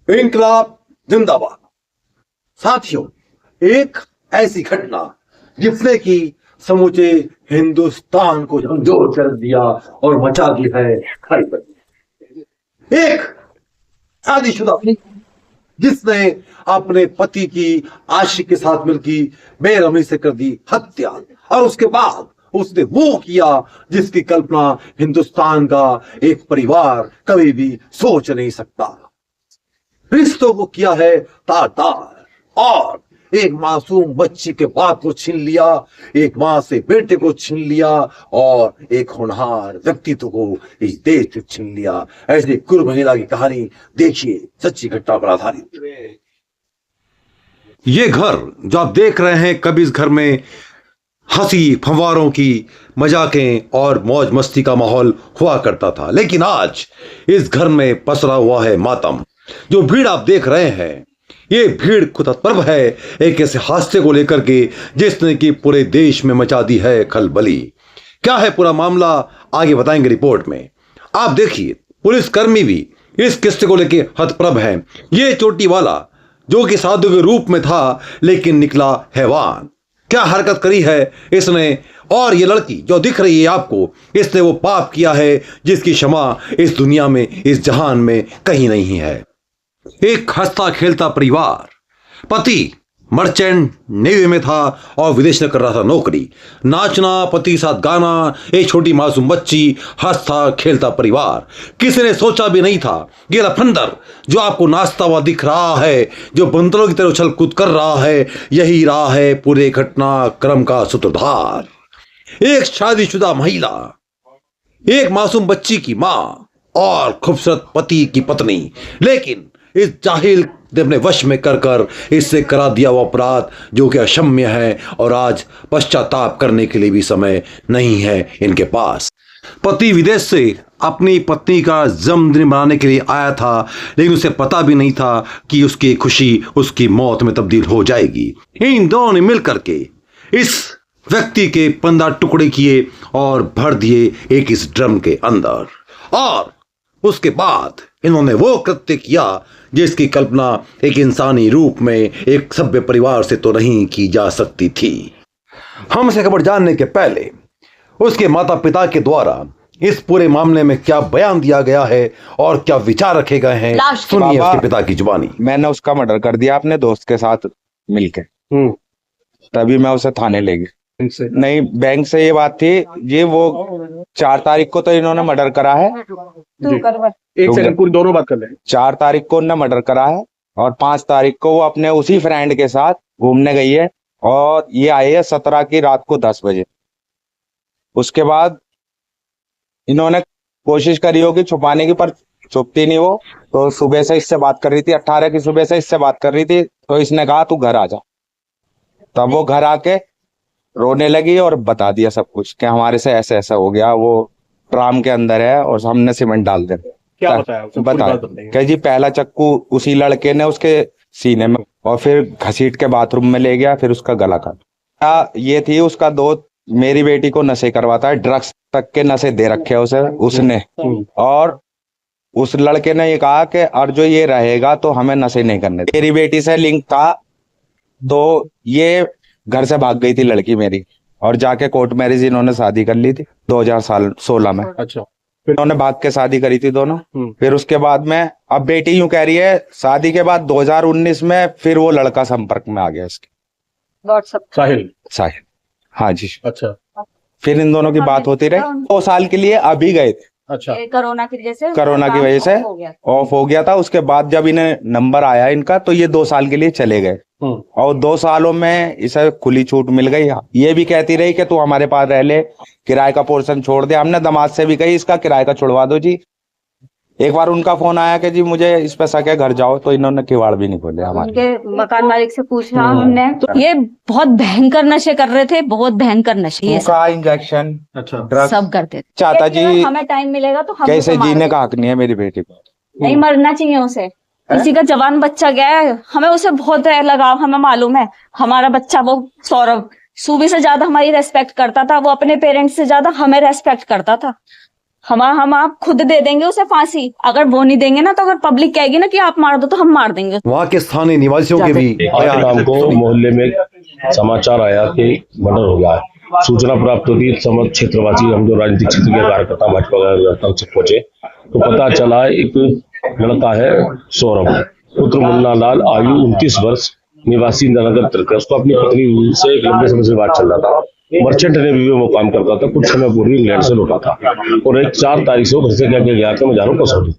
इंकलाब जिंदाबाद। साथियों, एक ऐसी घटना जिसने कि समूचे हिंदुस्तान को झंझोर कर दिया और मचा दी है खलबली। एक शादीशुदा जिसने अपने पति की आशिक के साथ मिलकर बेरहमी से कर दी हत्या, और उसके बाद उसने वो किया जिसकी कल्पना हिंदुस्तान का एक परिवार कभी भी सोच नहीं सकता। रिश्तों को किया है तार तार, और एक मासूम बच्ची के बाप को छीन लिया, एक मां से बेटे को छीन लिया, और एक होनहार व्यक्तित्व को इस देश से छीन लिया। ऐसी कुल महिला की कहानी देखिए, सच्ची घटना पर आधारित। ये घर जो आप देख रहे हैं, कभी इस घर में हंसी फंवारों की, मजाकें और मौज मस्ती का माहौल हुआ करता था, लेकिन आज इस घर में पसरा हुआ है मातम। जो भीड़ आप देख रहे हैं, ये भीड़ खुद तत्पर है एक ऐसे हादसे को लेकर के जिसने कि पूरे देश में मचा दी है खलबली। क्या है पूरा मामला, आगे बताएंगे रिपोर्ट में। आप देखिए, पुलिसकर्मी भी इस किस्से को लेकर हतप्रभ है। ये चोटी वाला जो कि साधु के रूप में था लेकिन निकला हैवान, क्या हरकत करी है इसने। और ये लड़की जो दिख रही है आपको, इसने वो पाप किया है जिसकी क्षमा इस दुनिया में, इस जहान में कहीं नहीं है। एक हंसता खेलता परिवार, पति मर्चेंट नेवी में था और विदेश में कर रहा था नौकरी, नाचना, पति के साथ गाना, एक छोटी मासूम बच्ची, हंसता खेलता परिवार। किसी ने सोचा भी नहीं था ये लफंदर जो आपको नाचता हुआ दिख रहा है, जो बंदरों की तरह उछल कूद कर रहा है, यही रहा है पूरे घटनाक्रम का सूत्रधार। एक शादीशुदा महिला, एक मासूम बच्ची की मां और खूबसूरत पति की पत्नी, लेकिन इस जाहिल ने अपने वश में कर इससे करा दिया वो अपराध जो कि अक्षम्य है, और आज पश्चाताप करने के लिए भी समय नहीं है इनके पास। पति विदेश से अपनी पत्नी का जन्मदिन मनाने के लिए आया था, लेकिन उसे पता भी नहीं था कि उसकी खुशी उसकी मौत में तब्दील हो जाएगी। इन दोनों ने मिलकर के इस व्यक्ति के 15 टुकड़े किए और भर दिए एक इस ड्रम के अंदर, और उसके बाद इन्होंने वो कृत्य किया जिसकी कल्पना एक इंसानी रूप में एक सभ्य परिवार से तो नहीं की जा सकती थी। हमसे खबर जानने के पहले उसके माता पिता के द्वारा इस पूरे मामले में क्या बयान दिया गया है और क्या विचार रखे गए हैं, सुनिए उसके पिता की जुबानी। मैंने उसका मर्डर कर दिया अपने दोस्त के साथ मिलके, तभी मैं उसे थाने ले गया। नहीं, बैंक से ये बात थी, ये वो 4 तारीख को तो इन्होंने मर्डर करा है। एक सेकंड, पूरी दोनों बात कर ले। 4 तारीख को उन्होंने मर्डर करा है और 5 तारीख को वो अपने उसी फ्रेंड के साथ घूमने गई है, और ये आई है 17 की रात को 10 बजे। उसके बाद इन्होंने कोशिश करी होगी छुपाने की, पर छुपती नहीं वो। तो सुबह से इससे बात कर रही थी, 18 की सुबह से इससे बात कर रही थी, तो इसने कहा तू घर आ जा। तब वो घर आके रोने लगी और बता दिया सब कुछ कि हमारे से ऐसा ऐसा हो गया, वो ट्राम के अंदर है और हमने सीमेंट डाल दे। क्या बताया? कि जी पहला चक्कू उसी लड़के ने उसके सीने में, और फिर घसीट के बाथरूम में ले गया, फिर उसका गला काटा। ये थी उसका दोस्त, मेरी बेटी को नशे करवाता है, ड्रग्स तक के नशे दे रखे उसे उसने। और उस लड़के ने ये कहा कि और जो ये रहेगा तो हमें नशे नहीं करने। मेरी बेटी से लिंक था, तो ये घर से भाग गई थी लड़की मेरी, और जाके कोर्ट मैरिज इन्होंने शादी कर ली थी 2016 में। अच्छा, फिर इन्होंने भाग के शादी करी थी दोनों। फिर उसके बाद में अब बेटी यूं कह रही है, शादी के बाद 2019 में फिर वो लड़का संपर्क में आ गया इसके, साहिल। हाँ जी। अच्छा, फिर इन दोनों की बात होती रही। 2 साल के लिए अभी गए थे। अच्छा, कोरोना की वजह से ऑफ हो गया था। उसके बाद जब इन्हें नंबर आया इनका, तो ये 2 साल के लिए चले गए, और 2 सालों में इसे खुली छूट मिल गई। ये भी कहती रही कि तू हमारे पास रह ले, किराए का पोर्शन छोड़ दे। हमने दामाद से भी कही इसका किराए का छुड़वा दो जी। एक बार उनका फोन आया कि जी मुझे इस पे शक है, घर जाओ, तो इन्होंने किवाड़ भी नहीं खोले। हमारे उनके मकान मालिक से पूछा हमने, तो ये बहुत भयंकर नशे कर रहे थे, बहुत भयंकर नशे, ये इंजेक्शन, अच्छा, ड्रग्स सब करते थे। चाहता जी हमें टाइम मिलेगा तो हम कैसे जीने का हक नहीं है मेरी बेटी को, नहीं मरना चाहिए उसे। किसी का जवान बच्चा गया है, हमें उसे बहुत लगाव, हमें मालूम है। हमारा बच्चा वो सौरभ सूबी से ज्यादा हमारी रेस्पेक्ट करता था, वो अपने पेरेंट्स से ज्यादा हमें रेस्पेक्ट करता था। हम आप खुद दे देंगे उसे फांसी, अगर वो नहीं देंगे ना तो अगर पब्लिक कहेगी ना कि आप मार दो तो हम मार देंगे। वहां के स्थानीय निवासियों के भी आज शाम को मोहल्ले में समाचार आया कि मर्डर हो गया है। सूचना प्राप्त होती है, समस्त क्षेत्रवासी, हम जो राजनीतिक क्षेत्र के कार्यकर्ता भाजपा कार्यकर्ता तक पहुंचे तो पता चला एक लड़का है सौरभ पुत्र मुन्ना लाल, आयु 29 वर्ष, निवासी नगर तिरका। उसको अपनी पत्नी से एक लंबे समय से बात चल रहा था। मर्चेंट नेवी में वो काम करता था, कुछ समय पूर्व इंग्लैंड से लौटा था और एक 4 तारीख से वो घर से क्या गया था, मैं जा रहा हूँ कसौली,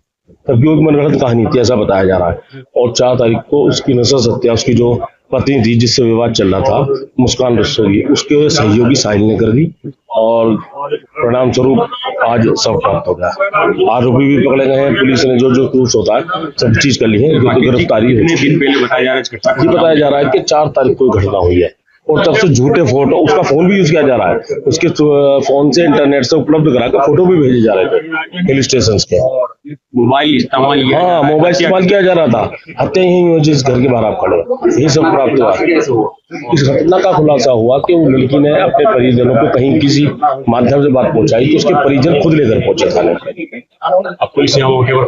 तब एक मनगढ़ंत कहानी थी ऐसा बताया जा रहा है। और 4 तारीख को उसकी नसर हत्या उसकी जो पत्नी थी जिससे विवाद चल रहा था, मुस्कान रस्तोगी, उसके सहयोगी साहिल ने कर दी और परिणाम स्वरूप आज सब प्राप्त हो गया। आरोपी भी पकड़े गए हैं, पुलिस ने जो प्रूफ होता है सब चीज कर ली है, जो गिरफ्तारी बताया जा रहा है कि 4 तारीख को घटना हुई है और तब से झूठे फोटो, उसका फोन भी यूज किया जा रहा है, उसके फोन से इंटरनेट से उपलब्ध कराकर फोटो भी भेजे जा रहे थे हिल स्टेशन के। मोबाइल इस्तेमाल किया जा रहा था। हत्या यही हुई जिस घर के बाहर आप खड़े, यही सब प्राप्त हुआ। इस घटना का खुलासा हुआ कि वो लड़की ने अपने परिजनों को कहीं किसी माध्यम से बात पहुंचाई तो उसके परिजन खुद लेकर पहुंचे थाने पर। पुलिस मौके पर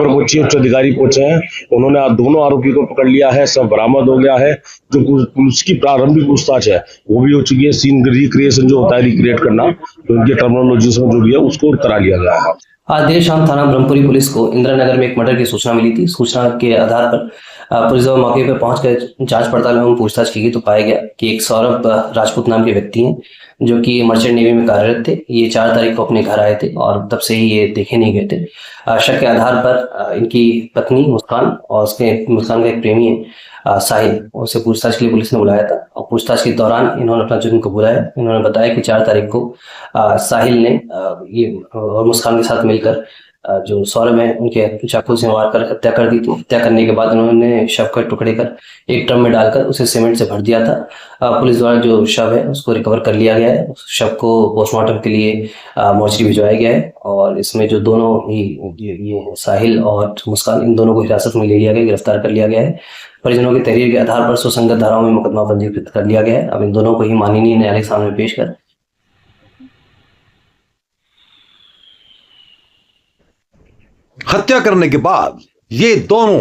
पहुंची, उच्च अधिकारी पहुंचे हैं, उन्होंने दोनों आरोपी को पकड़ लिया है, सब बरामद हो गया है। जो पुलिस की प्रारंभिक पूछताछ है वो भी हो चुकी है, सीन रिक्रिएशन जो होता है रिक्रिएट करना, तो उनके टर्मिनोलॉजी में जो भी है उसको करा लिया गया है। आज देर शाम थाना ब्रह्मपुरी पुलिस को इंदिरा नगर में एक मर्डर की सूचना मिली थी। सूचना के आधार पर पुलिस जब मौके पर पहुंचकर जांच पड़ताल एवं पूछताछ की गई तो पाया गया कि एक सौरभ राजपूत नाम के व्यक्ति हैं जो कि मर्चेंट नेवी में कार्यरत थे। ये 4 तारीख को अपने घर आए थे और तब से ही ये देखे नहीं गए थे। शक के आधार पर इनकी पत्नी मुस्कान और मुस्कान का एक प्रेमी है साहिल, उसे पूछताछ के लिए पुलिस ने बुलाया था और पूछताछ के दौरान इन्होंने अपना जुर्म को बुलाया। इन्होंने बताया कि 4 तारीख को साहिल ने ये और मुस्कान के साथ मिलकर जो सौरभ है उनके चाकू से मार कर हत्या कर दी थी। हत्या करने के बाद उन्होंने शव के टुकड़े कर एक ड्रम में डालकर उसे सीमेंट से भर दिया था। पुलिस द्वारा जो शव है उसको रिकवर कर लिया गया है। उस शव को पोस्टमार्टम के लिए मोर्चरी भिजवाया गया है और इसमें जो दोनों ही ये साहिल और मुस्कान, इन दोनों को हिरासत में ले लिया गया, गिरफ्तार कर लिया गया है। परिजनों की तहरीर के आधार पर सुसंगत धाराओं में मुकदमा पंजीकृत कर लिया गया है। अब इन दोनों को ही माननीय न्यायालय के सामने पेश कर हत्या करने के बाद ये दोनों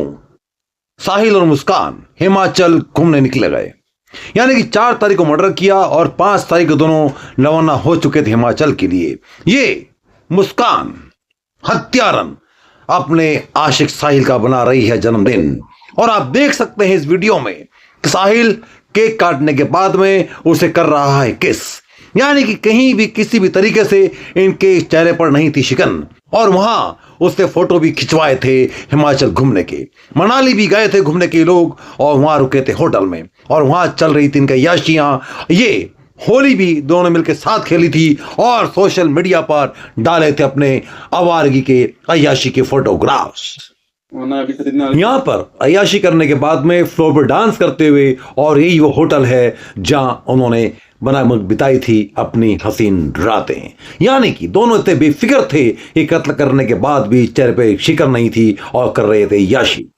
साहिल और मुस्कान हिमाचल घूमने निकले गए। यानी कि 4 तारीख को मर्डर किया और 5 तारीख को दोनों रवाना हो चुके थे हिमाचल के लिए। ये मुस्कान हत्यारन अपने आशिक साहिल का बना रही है जन्मदिन और आप देख सकते हैं इस वीडियो में कि साहिल केक काटने के बाद में उसे कर रहा है किस। यानी कि कहीं भी किसी भी तरीके से इनके चेहरे पर नहीं थी शिकन और वहां उसने फोटो भी खिंचवाए थे हिमाचल घूमने के। मनाली भी गए थे घूमने के लोग और वहां रुके थे होटल में और वहां चल रही थी इनकी याशियां। ये होली भी दोनों मिलकर साथ खेली थी और सोशल मीडिया पर डाले थे अपने आवारगी के अय्याशी के फोटोग्राफ्स। यहाँ पर अय्याशी करने के बाद में फ्लोर पर डांस करते हुए, और यही वो होटल है जहां उन्होंने बिताई थी अपनी हसीन रातें। यानी कि दोनों इतने बेफिक्र थे कि कत्ल करने के बाद भी चेहरे पे शिकन नहीं थी और कर रहे थे याशी।